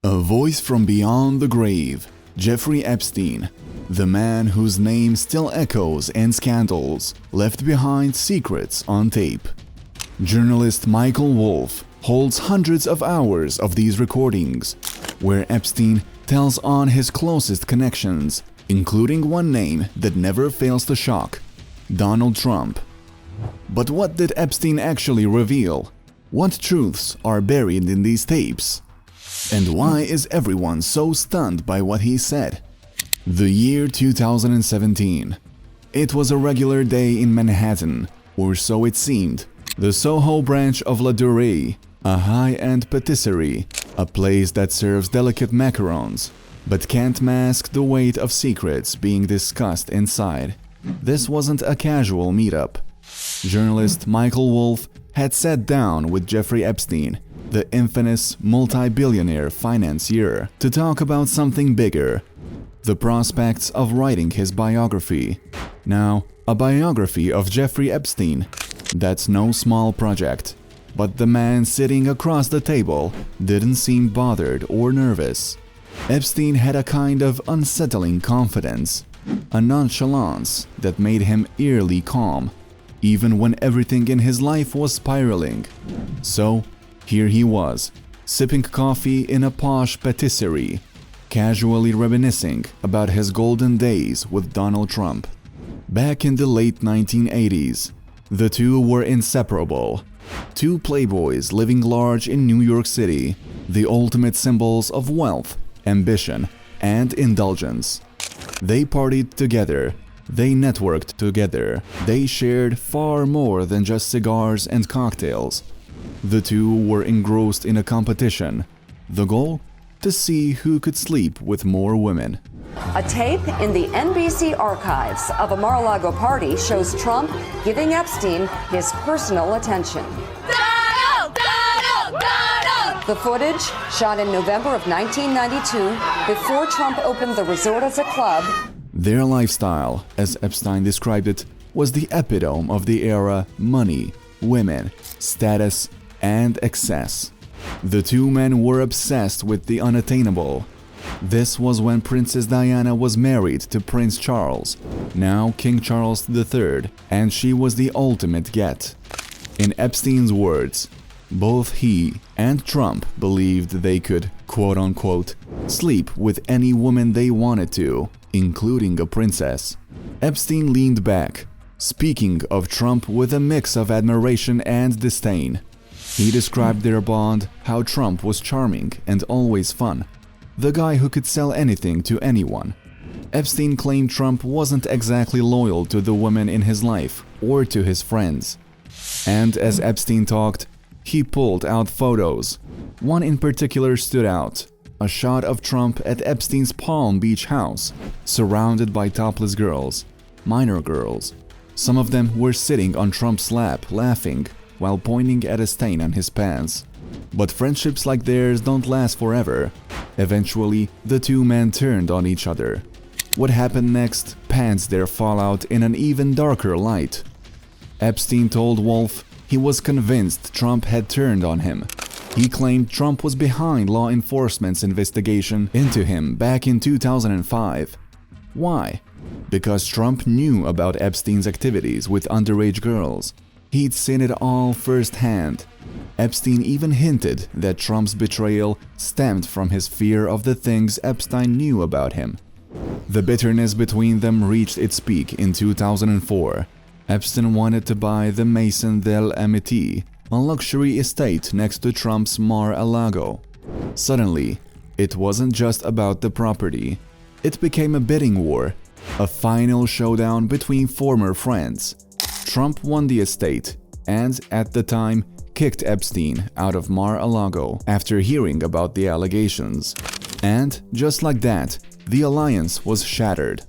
A voice from beyond the grave. Jeffrey Epstein, the man whose name still echoes in scandals, left behind secrets on tape. Journalist Michael Wolff holds hundreds of hours of these recordings, where Epstein tells on his closest connections, including one name that never fails to shock: Donald Trump. But what did Epstein actually reveal? What truths are buried in these tapes? And why is everyone so stunned by what he said? The year 2017. It was a regular day in Manhattan, or so it seemed. The Soho branch of La Durée, a high-end patisserie, a place that serves delicate macarons, but can't mask the weight of secrets being discussed inside. This wasn't a casual meetup. Journalist Michael Wolff had sat down with Jeffrey Epstein, the infamous multi-billionaire financier, to talk about something bigger: the prospects of writing his biography. Now, a biography of Jeffrey Epstein. That's no small project. But the man sitting across the table didn't seem bothered or nervous. Epstein had a kind of unsettling confidence, a nonchalance that made him eerily calm, even when everything in his life was spiraling. So, here he was, sipping coffee in a posh patisserie, casually reminiscing about his golden days with Donald Trump. Back in the late 1980s, the two were inseparable. Two playboys living large in New York City, the ultimate symbols of wealth, ambition, and indulgence. They partied together, they networked together, they shared far more than just cigars and cocktails. The two were engrossed in a competition. The goal? To see who could sleep with more women. A tape in the NBC archives of a Mar-a-Lago party shows Trump giving Epstein his personal attention. Donald! Donald! Donald! The footage, shot in November of 1992, before Trump opened the resort as a club. Their lifestyle, as Epstein described it, was the epitome of the era: money, women, status, and excess. The two men were obsessed with the unattainable. This was when Princess Diana was married to Prince Charles, now King Charles III, and she was the ultimate get. In Epstein's words, both he and Trump believed they could, quote-unquote, sleep with any woman they wanted to, including a princess. Epstein leaned back, speaking of Trump with a mix of admiration and disdain. He described their bond, how Trump was charming and always fun, the guy who could sell anything to anyone. Epstein claimed Trump wasn't exactly loyal to the women in his life or to his friends. And as Epstein talked, he pulled out photos. One in particular stood out: a shot of Trump at Epstein's Palm Beach house, surrounded by topless girls, minor girls. Some of them were sitting on Trump's lap, laughing, while pointing at a stain on his pants. But friendships like theirs don't last forever. Eventually, the two men turned on each other. What happened next paints their fallout in an even darker light. Epstein told Wolff he was convinced Trump had turned on him. He claimed Trump was behind law enforcement's investigation into him back in 2005. Why? Because Trump knew about Epstein's activities with underage girls. He'd seen it all firsthand. Epstein even hinted that Trump's betrayal stemmed from his fear of the things Epstein knew about him. The bitterness between them reached its peak in 2004. Epstein wanted to buy the Maison del Amity, a luxury estate next to Trump's Mar-a-Lago. Suddenly, it wasn't just about the property. It became a bidding war, a final showdown between former friends. Trump won the estate and, at the time, kicked Epstein out of Mar-a-Lago after hearing about the allegations. And, just like that, the alliance was shattered.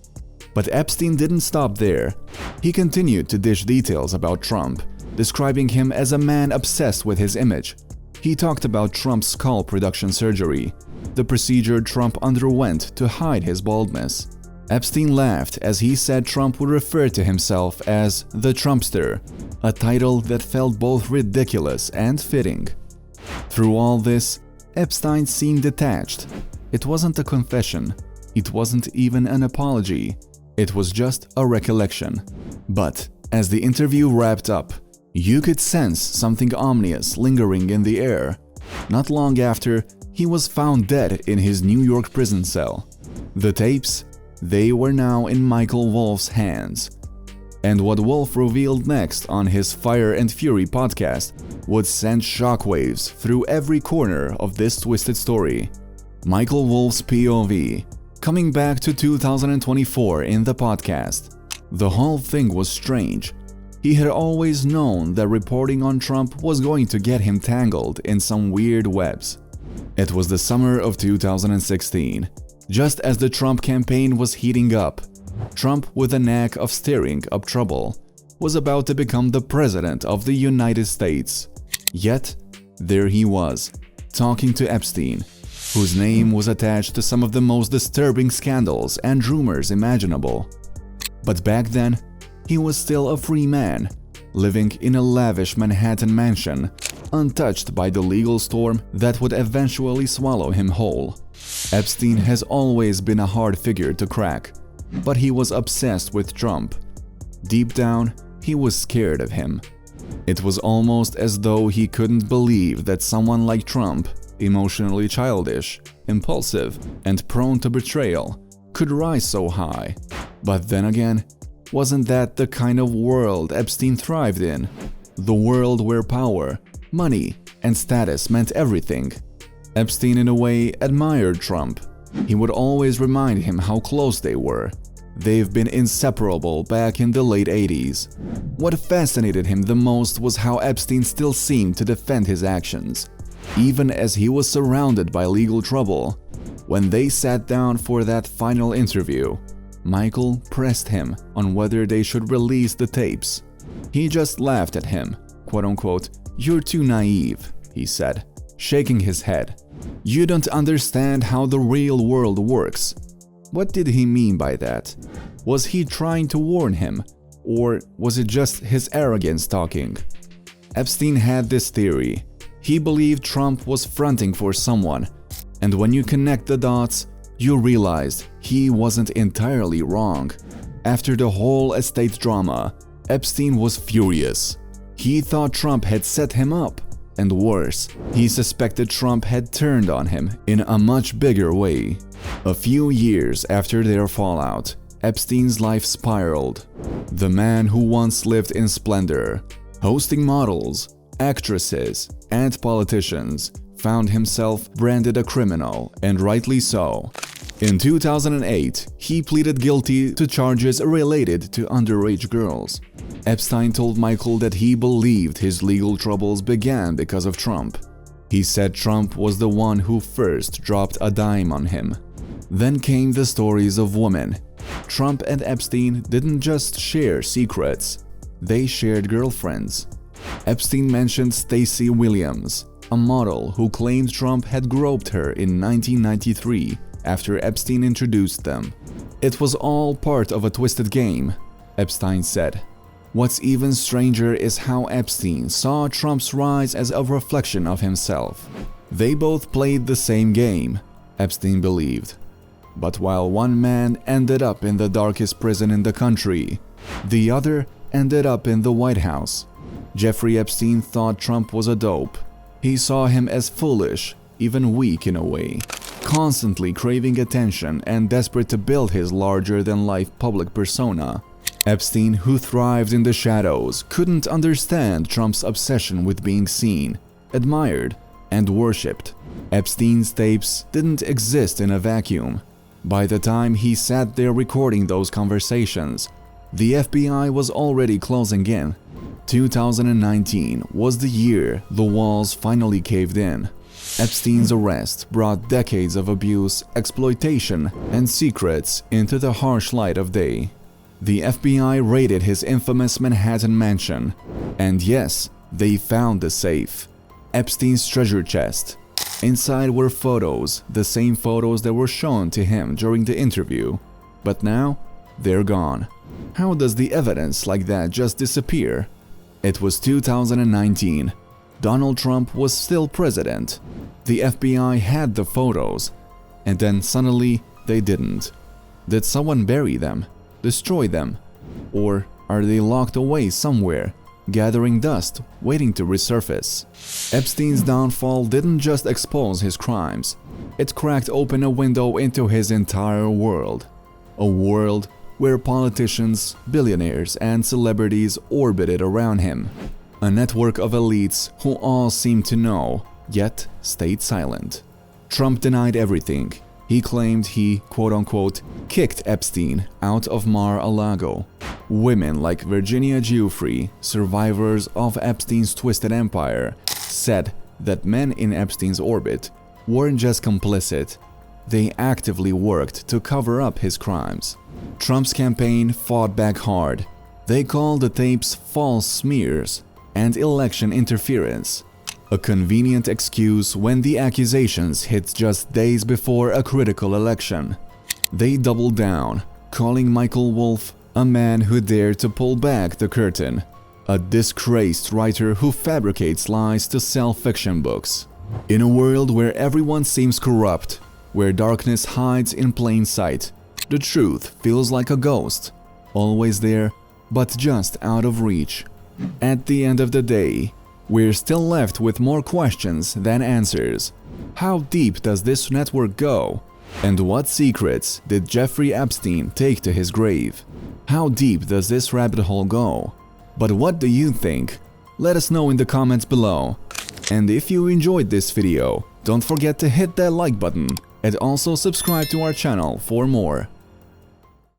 But Epstein didn't stop there. He continued to dish details about Trump, describing him as a man obsessed with his image. He talked about Trump's skull reduction surgery, the procedure Trump underwent to hide his baldness. Epstein laughed as he said Trump would refer to himself as the Trumpster, a title that felt both ridiculous and fitting. Through all this, Epstein seemed detached. It wasn't a confession. It wasn't even an apology. It was just a recollection. But as the interview wrapped up, you could sense something ominous lingering in the air. Not long after, he was found dead in his New York prison cell. The tapes, they were now in Michael Wolff's hands. And what Wolff revealed next on his Fire and Fury podcast would send shockwaves through every corner of this twisted story. Michael Wolff's POV, coming back to 2024 in the podcast. The whole thing was strange. He had always known that reporting on Trump was going to get him tangled in some weird webs. It was the summer of 2016, just as the Trump campaign was heating up. Trump, with a knack of stirring up trouble, was about to become the president of the United States. Yet, there he was, talking to Epstein, whose name was attached to some of the most disturbing scandals and rumors imaginable. But back then, he was still a free man, living in a lavish Manhattan mansion, untouched by the legal storm that would eventually swallow him whole. Epstein has always been a hard figure to crack, but he was obsessed with Trump. Deep down, he was scared of him. It was almost as though he couldn't believe that someone like Trump, emotionally childish, impulsive, and prone to betrayal, could rise so high. But then again, wasn't that the kind of world Epstein thrived in? The world where power, money, and status meant everything. Epstein, in a way, admired Trump. He would always remind him how close they were. They've been inseparable back in the late 80s. What fascinated him the most was how Epstein still seemed to defend his actions, even as he was surrounded by legal trouble. When they sat down for that final interview, Michael pressed him on whether they should release the tapes. He just laughed at him, quote-unquote, "You're too naive," he said, shaking his head. "You don't understand how the real world works." What did he mean by that? Was he trying to warn him, or was it just his arrogance talking? Epstein had this theory. He believed Trump was fronting for someone, and when you connect the dots, you realized he wasn't entirely wrong. After the whole estate drama, Epstein was furious. He thought Trump had set him up, and worse, he suspected Trump had turned on him in a much bigger way. A few years after their fallout, Epstein's life spiraled. The man who once lived in splendor, hosting models, actresses, and politicians, found himself branded a criminal, and rightly so. In 2008, he pleaded guilty to charges related to underage girls. Epstein told Michael that he believed his legal troubles began because of Trump. He said Trump was the one who first dropped a dime on him. Then came the stories of women. Trump and Epstein didn't just share secrets, they shared girlfriends. Epstein mentioned Stacey Williams, a model who claimed Trump had groped her in 1993 after Epstein introduced them. It was all part of a twisted game, Epstein said. What's even stranger is how Epstein saw Trump's rise as a reflection of himself. They both played the same game, Epstein believed. But while one man ended up in the darkest prison in the country, the other ended up in the White House. Jeffrey Epstein thought Trump was a dope. He saw him as foolish, even weak in a way, constantly craving attention and desperate to build his larger-than-life public persona. Epstein, who thrived in the shadows, couldn't understand Trump's obsession with being seen, admired, and worshipped. Epstein's tapes didn't exist in a vacuum. By the time he sat there recording those conversations, the FBI was already closing in. 2019 was the year the walls finally caved in. Epstein's arrest brought decades of abuse, exploitation, and secrets into the harsh light of day. The FBI raided his infamous Manhattan mansion, and yes, they found the safe, Epstein's treasure chest. Inside were photos, the same photos that were shown to him during the interview, but now they're gone. How does the evidence like that just disappear? It was 2019. Donald Trump was still president. the FBI had the photos, and then suddenly they didn't. Did someone bury them, destroy them, or are they locked away somewhere, gathering dust, waiting to resurface? Epstein's downfall didn't just expose his crimes, it cracked open a window into his entire world. A world where politicians, billionaires, and celebrities orbited around him. A network of elites who all seemed to know, yet stayed silent. Trump denied everything. He claimed he, quote-unquote, kicked Epstein out of Mar-a-Lago. Women like Virginia Giuffre, survivors of Epstein's twisted empire, said that men in Epstein's orbit weren't just complicit, they actively worked to cover up his crimes. Trump's campaign fought back hard. They called the tapes false smears and election interference, a convenient excuse when the accusations hit just days before a critical election. They doubled down, calling Michael Wolff a man who dared to pull back the curtain, a disgraced writer who fabricates lies to sell fiction books. In a world where everyone seems corrupt, where darkness hides in plain sight, the truth feels like a ghost, always there, but just out of reach. At the end of the day, we're still left with more questions than answers. How deep does this network go? And what secrets did Jeffrey Epstein take to his grave? How deep does this rabbit hole go? But what do you think? Let us know in the comments below. And if you enjoyed this video, don't forget to hit that like button and also subscribe to our channel for more.